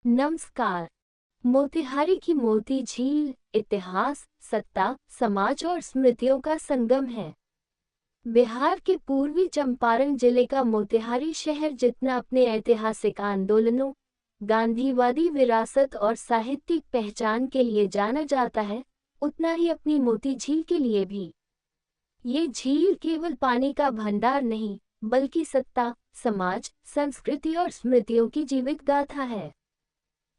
नमस्कार। मोतिहारी की मोती झील इतिहास, सत्ता, समाज और स्मृतियों का संगम है। बिहार के पूर्वी चंपारण जिले का मोतिहारी शहर जितना अपने ऐतिहासिक आंदोलनों, गांधीवादी विरासत और साहित्यिक पहचान के लिए जाना जाता है, उतना ही अपनी मोती झील के लिए भी। ये झील केवल पानी का भंडार नहीं, बल्कि सत्ता, समाज, संस्कृति और स्मृतियों की जीवित गाथा है।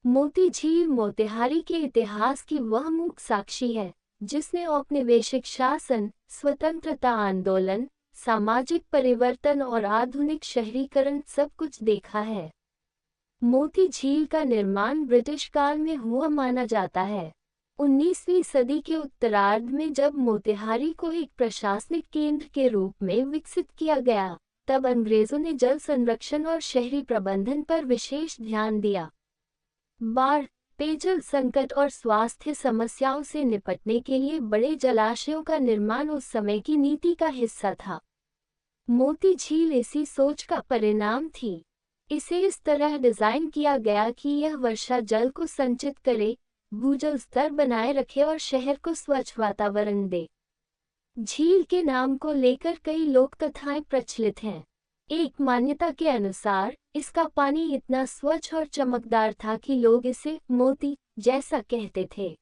मोती झील मोतिहारी के इतिहास की वह मूक साक्षी है, जिसने औपनिवेशिक शासन, स्वतंत्रता आंदोलन, सामाजिक परिवर्तन और आधुनिक शहरीकरण सब कुछ देखा है। मोती झील का निर्माण ब्रिटिश काल में हुआ माना जाता है। 19वीं सदी के उत्तरार्ध में जब मोतिहारी को एक प्रशासनिक केंद्र के रूप में विकसित किया गया, तब अंग्रेजों ने जल संरक्षण और शहरी प्रबंधन पर विशेष ध्यान दिया। बाढ़, पेयजल संकट और स्वास्थ्य समस्याओं से निपटने के लिए बड़े जलाशयों का निर्माण उस समय की नीति का हिस्सा था। मोती झील इसी सोच का परिणाम थी। इसे इस तरह डिजाइन किया गया कि यह वर्षा जल को संचित करे, भूजल स्तर बनाए रखे और शहर को स्वच्छ वातावरण दे। झील के नाम को लेकर कई लोक कथाएं प्रचलित हैं। एक मान्यता के अनुसार इसका पानी इतना स्वच्छ और चमकदार था कि लोग इसे मोती जैसा कहते थे।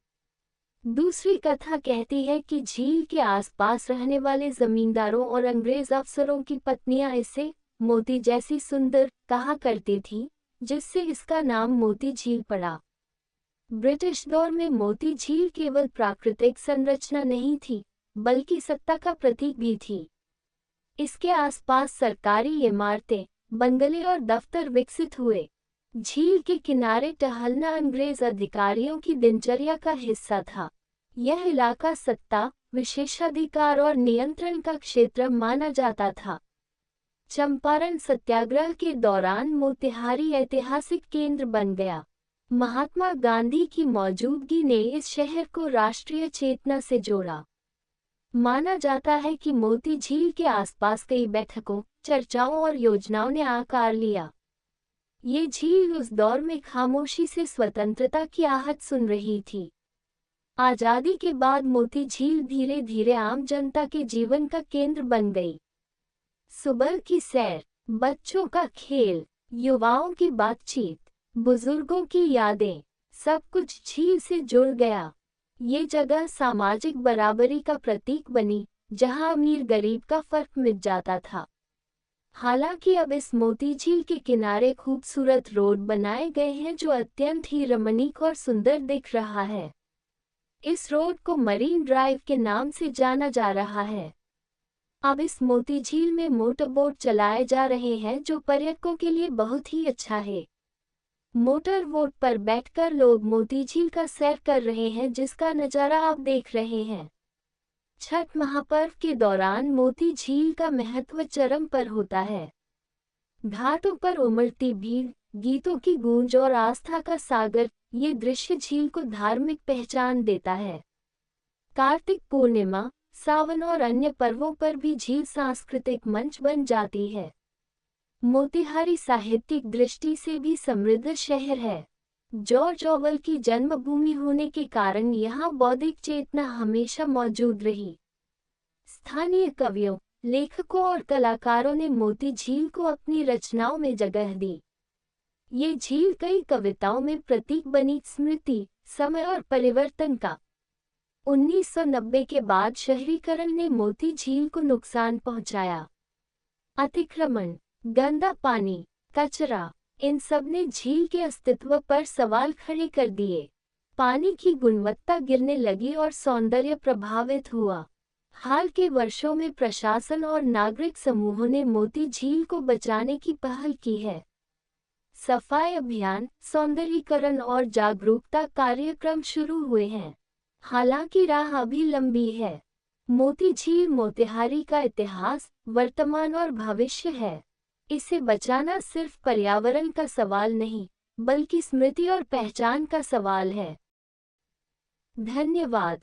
दूसरी कथा कहती है कि झील के आसपास रहने वाले जमींदारों और अंग्रेज अफसरों की पत्नियां इसे मोती जैसी सुंदर कहा करती थीं, जिससे इसका नाम मोती झील पड़ा। ब्रिटिश दौर में मोती झील केवल प्राकृतिक संरचना नहीं थी, बल्कि सत्ता का प्रतीक भी थी। इसके आसपास सरकारी इमारतें, बंगले और दफ्तर विकसित हुए। झील के किनारे टहलना अंग्रेज अधिकारियों की दिनचर्या का हिस्सा था। यह इलाका सत्ता, विशेषाधिकार और नियंत्रण का क्षेत्र माना जाता था। चंपारण सत्याग्रह के दौरान मोतिहारी ऐतिहासिक केंद्र बन गया। महात्मा गांधी की मौजूदगी ने इस शहर को राष्ट्रीय चेतना से जोड़ा। माना जाता है कि मोती झील के आसपास कई बैठकों, चर्चाओं और योजनाओं ने आकार लिया। ये झील उस दौर में खामोशी से स्वतंत्रता की आहट सुन रही थी। आजादी के बाद मोती झील धीरे धीरे आम जनता के जीवन का केंद्र बन गई। सुबह की सैर, बच्चों का खेल, युवाओं की बातचीत, बुजुर्गों की यादें, सब कुछ झील से जुड़ गया। ये जगह सामाजिक बराबरी का प्रतीक बनी, जहां अमीर गरीब का फर्क मिट जाता था। हालांकि अब इस मोती झील के किनारे खूबसूरत रोड बनाए गए हैं जो अत्यंत ही रमणीक और सुंदर दिख रहा है। इस रोड को मरीन ड्राइव के नाम से जाना जा रहा है। अब इस मोती झील में मोटरबोट चलाए जा रहे हैं जो पर्यटकों के लिए बहुत ही अच्छा है। मोटर बोट पर बैठकर लोग मोती झील का सैर कर रहे हैं, जिसका नज़ारा आप देख रहे हैं। छठ महापर्व के दौरान मोती झील का महत्व चरम पर होता है। घाटों पर उमड़ती भीड़, गीतों की गूंज और आस्था का सागर, ये दृश्य झील को धार्मिक पहचान देता है। कार्तिक पूर्णिमा, सावन और अन्य पर्वों पर भी झील सांस्कृतिक मंच बन जाती है। मोतिहारी साहित्यिक दृष्टि से भी समृद्ध शहर है। जॉर्ज ऑवेल की जन्मभूमि होने के कारण यहाँ बौद्धिक चेतना हमेशा मौजूद रही। स्थानीय कवियों, लेखकों और कलाकारों ने मोती झील को अपनी रचनाओं में जगह दी। ये झील कई कविताओं में प्रतीक बनी स्मृति, समय और परिवर्तन का। 1990 के बाद शहरीकरण ने मोती झील को नुकसान पहुंचाया। अतिक्रमण, गंदा पानी, कचरा, इन सब ने झील के अस्तित्व पर सवाल खड़े कर दिए। पानी की गुणवत्ता गिरने लगी और सौंदर्य प्रभावित हुआ। हाल के वर्षों में प्रशासन और नागरिक समूहों ने मोती झील को बचाने की पहल की है। सफाई अभियान, सौंदर्यीकरण और जागरूकता कार्यक्रम शुरू हुए हैं। हालांकि राह अभी लंबी है। मोती झील मोतिहारी का इतिहास, वर्तमान और भविष्य है। इसे बचाना सिर्फ पर्यावरण का सवाल नहीं, बल्कि स्मृति और पहचान का सवाल है। धन्यवाद।